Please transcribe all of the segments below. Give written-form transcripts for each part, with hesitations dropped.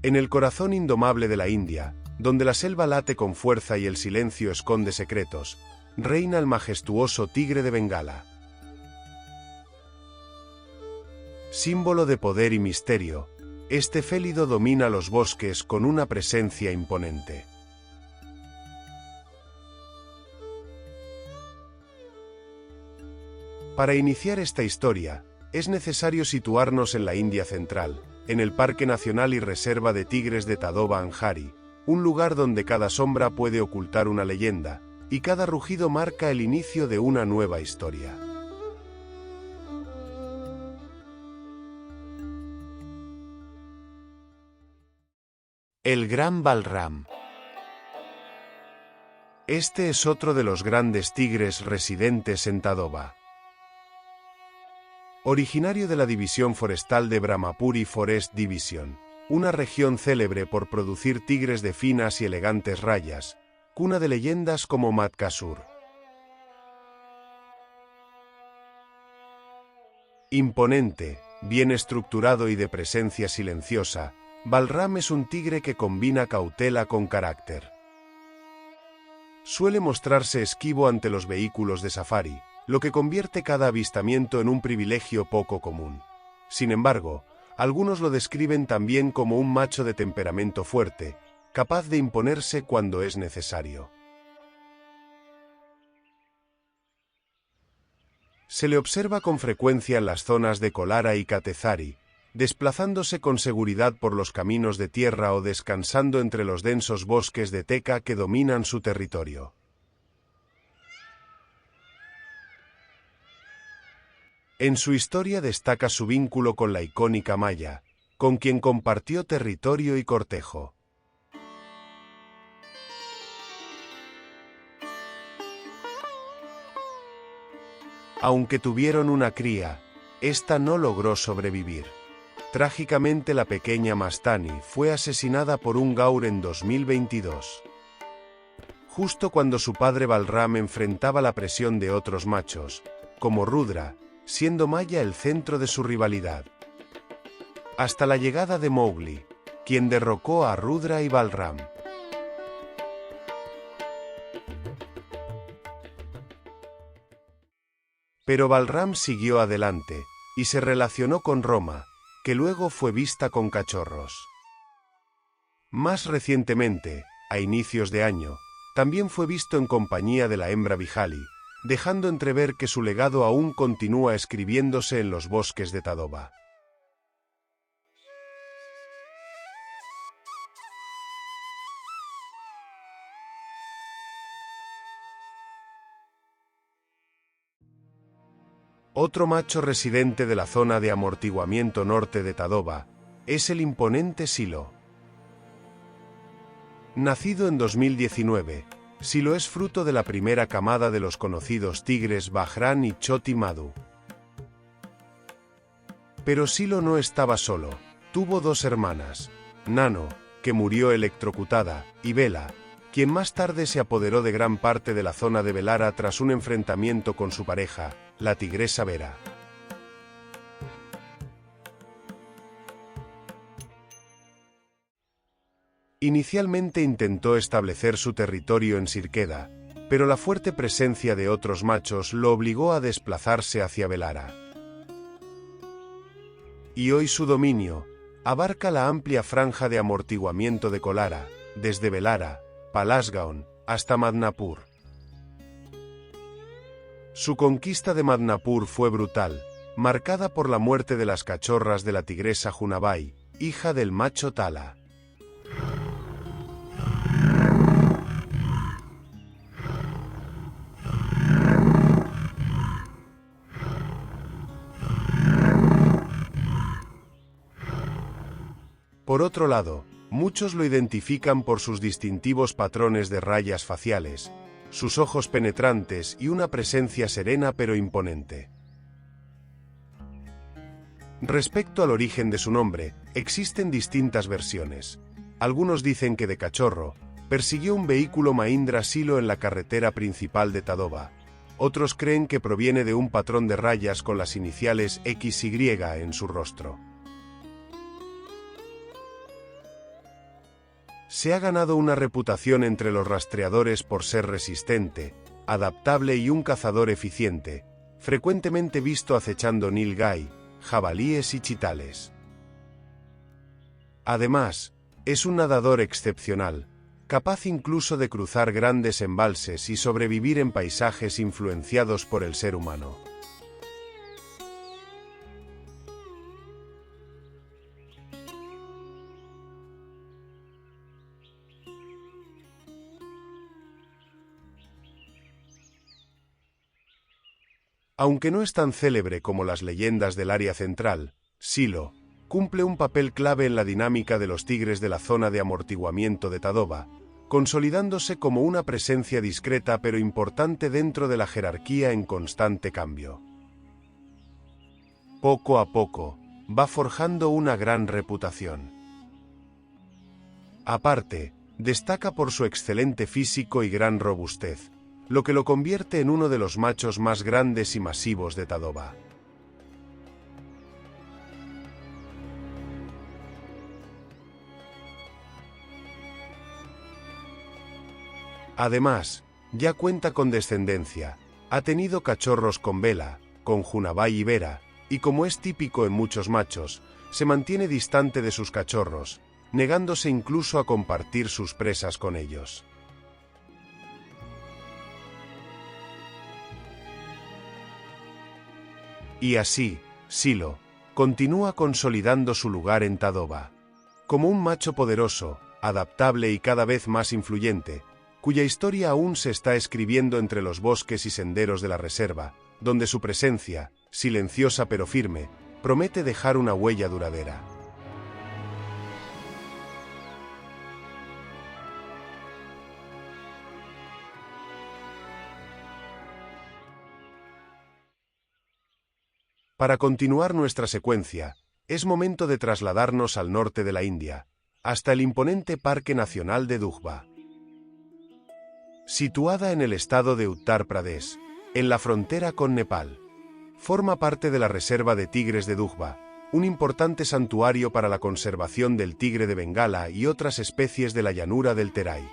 En el corazón indomable de la India, donde la selva late con fuerza y el silencio esconde secretos, reina el majestuoso tigre de Bengala. Símbolo de poder y misterio, este félido domina los bosques con una presencia imponente. Para iniciar esta historia, es necesario situarnos en la India central, en el Parque Nacional y Reserva de Tigres de Tadoba-Anjari, un lugar donde cada sombra puede ocultar una leyenda, y cada rugido marca el inicio de una nueva historia. El Gran Balram. Este es otro de los grandes tigres residentes en Tadoba. Originario de la división forestal de Brahmapuri Forest Division, una región célebre por producir tigres de finas y elegantes rayas, cuna de leyendas como Matkasur. Imponente, bien estructurado y de presencia silenciosa, Balram es un tigre que combina cautela con carácter. Suele mostrarse esquivo ante los vehículos de safari, lo que convierte cada avistamiento en un privilegio poco común. Sin embargo, algunos lo describen también como un macho de temperamento fuerte, capaz de imponerse cuando es necesario. Se le observa con frecuencia en las zonas de Kolara y Katezari, desplazándose con seguridad por los caminos de tierra o descansando entre los densos bosques de teca que dominan su territorio. En su historia destaca su vínculo con la icónica Maya, con quien compartió territorio y cortejo. Aunque tuvieron una cría, esta no logró sobrevivir. Trágicamente, la pequeña Mastani fue asesinada por un gaur en 2022. Justo cuando su padre Balram enfrentaba la presión de otros machos, como Rudra, siendo Maya el centro de su rivalidad. Hasta la llegada de Mowgli, quien derrocó a Rudra y Balram. Pero Balram siguió adelante, y se relacionó con Roma, que luego fue vista con cachorros. Más recientemente, a inicios de año, también fue visto en compañía de la hembra Vihali, dejando entrever que su legado aún continúa escribiéndose en los bosques de Tadoba. Otro macho residente de la zona de amortiguamiento norte de Tadoba es el imponente Silo. Nacido en 2019, Silo es fruto de la primera camada de los conocidos tigres Bajrán y Choti Madhu. Pero Silo no estaba solo, tuvo dos hermanas, Nano, que murió electrocutada, y Bela, quien más tarde se apoderó de gran parte de la zona de Velara tras un enfrentamiento con su pareja, la tigresa Vera. Inicialmente intentó establecer su territorio en Sirkeda, pero la fuerte presencia de otros machos lo obligó a desplazarse hacia Velara. Y hoy su dominio abarca la amplia franja de amortiguamiento de Kolara, desde Velara, Palasgaon, hasta Madnapur. Su conquista de Madnapur fue brutal, marcada por la muerte de las cachorras de la tigresa Junabai, hija del macho Tala. Por otro lado, muchos lo identifican por sus distintivos patrones de rayas faciales, sus ojos penetrantes y una presencia serena pero imponente. Respecto al origen de su nombre, existen distintas versiones. Algunos dicen que de cachorro, persiguió un vehículo Mahindra Silo en la carretera principal de Tadoba. Otros creen que proviene de un patrón de rayas con las iniciales XY en su rostro. Se ha ganado una reputación entre los rastreadores por ser resistente, adaptable y un cazador eficiente, frecuentemente visto acechando nilgai, jabalíes y chitales. Además, es un nadador excepcional, capaz incluso de cruzar grandes embalses y sobrevivir en paisajes influenciados por el ser humano. Aunque no es tan célebre como las leyendas del área central, Silo cumple un papel clave en la dinámica de los tigres de la zona de amortiguamiento de Tadoba, consolidándose como una presencia discreta pero importante dentro de la jerarquía en constante cambio. Poco a poco, va forjando una gran reputación. Aparte, destaca por su excelente físico y gran robustez, lo que lo convierte en uno de los machos más grandes y masivos de Tadoba. Además, ya cuenta con descendencia, ha tenido cachorros con Bela, con Junabay y Vera, y como es típico en muchos machos, se mantiene distante de sus cachorros, negándose incluso a compartir sus presas con ellos. Y así, Silo continúa consolidando su lugar en Tadoba, como un macho poderoso, adaptable y cada vez más influyente, cuya historia aún se está escribiendo entre los bosques y senderos de la reserva, donde su presencia, silenciosa pero firme, promete dejar una huella duradera. Para continuar nuestra secuencia, es momento de trasladarnos al norte de la India, hasta el imponente Parque Nacional de Dugba. Situada en el estado de Uttar Pradesh, en la frontera con Nepal, forma parte de la Reserva de Tigres de Dugba, un importante santuario para la conservación del tigre de Bengala y otras especies de la llanura del Terai.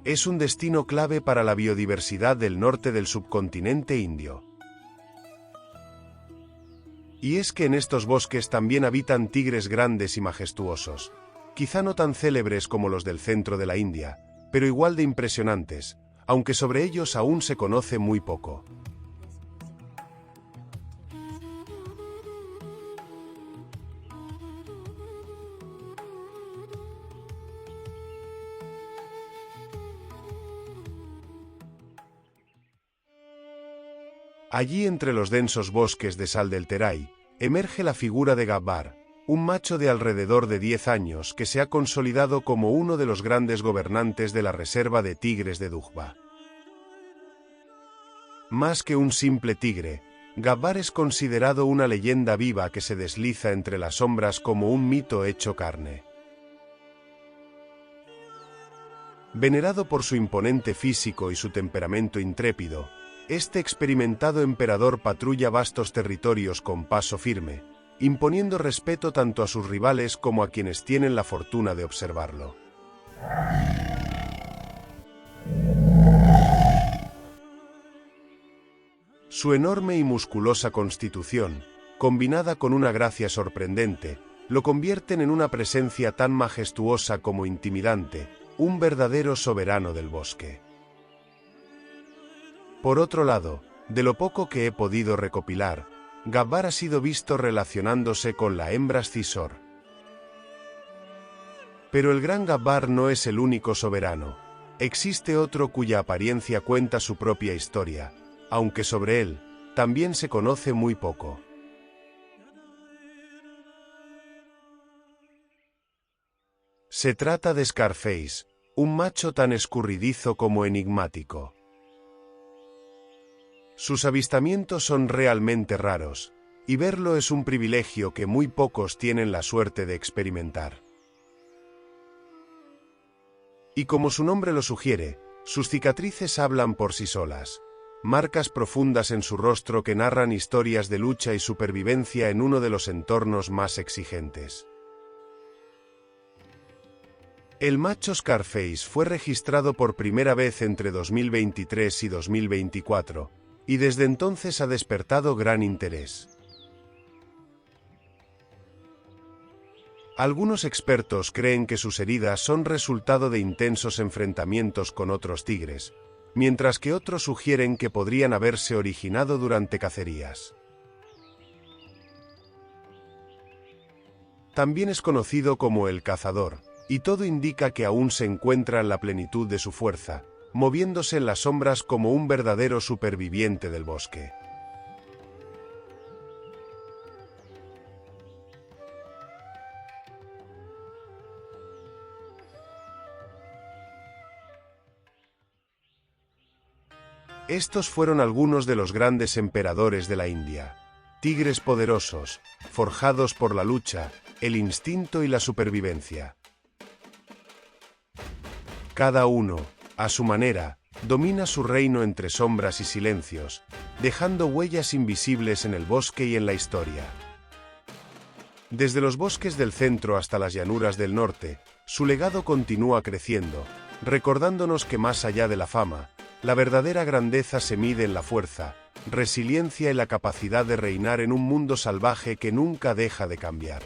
Es un destino clave para la biodiversidad del norte del subcontinente indio. Y es que en estos bosques también habitan tigres grandes y majestuosos, quizá no tan célebres como los del centro de la India, pero igual de impresionantes, aunque sobre ellos aún se conoce muy poco. Allí entre los densos bosques de sal del Terai, emerge la figura de Gabbar, un macho de alrededor de 10 años que se ha consolidado como uno de los grandes gobernantes de la Reserva de Tigres de Dugba. Más que un simple tigre, Gabbar es considerado una leyenda viva que se desliza entre las sombras como un mito hecho carne. Venerado por su imponente físico y su temperamento intrépido, este experimentado emperador patrulla vastos territorios con paso firme, imponiendo respeto tanto a sus rivales como a quienes tienen la fortuna de observarlo. Su enorme y musculosa constitución, combinada con una gracia sorprendente, lo convierten en una presencia tan majestuosa como intimidante, un verdadero soberano del bosque. Por otro lado, de lo poco que he podido recopilar, Gabbar ha sido visto relacionándose con la hembra Cisor. Pero el gran Gabbar no es el único soberano. Existe otro cuya apariencia cuenta su propia historia, aunque sobre él también se conoce muy poco. Se trata de Scarface, un macho tan escurridizo como enigmático. Sus avistamientos son realmente raros, y verlo es un privilegio que muy pocos tienen la suerte de experimentar. Y como su nombre lo sugiere, sus cicatrices hablan por sí solas, marcas profundas en su rostro que narran historias de lucha y supervivencia en uno de los entornos más exigentes. El macho Scarface fue registrado por primera vez entre 2023 y 2024, y desde entonces ha despertado gran interés. Algunos expertos creen que sus heridas son resultado de intensos enfrentamientos con otros tigres, mientras que otros sugieren que podrían haberse originado durante cacerías. También es conocido como el cazador, y todo indica que aún se encuentra en la plenitud de su fuerza, moviéndose en las sombras como un verdadero superviviente del bosque. Estos fueron algunos de los grandes emperadores de la India. Tigres poderosos, forjados por la lucha, el instinto y la supervivencia. Cada uno, a su manera, domina su reino entre sombras y silencios, dejando huellas invisibles en el bosque y en la historia. Desde los bosques del centro hasta las llanuras del norte, su legado continúa creciendo, recordándonos que más allá de la fama, la verdadera grandeza se mide en la fuerza, resiliencia y la capacidad de reinar en un mundo salvaje que nunca deja de cambiar.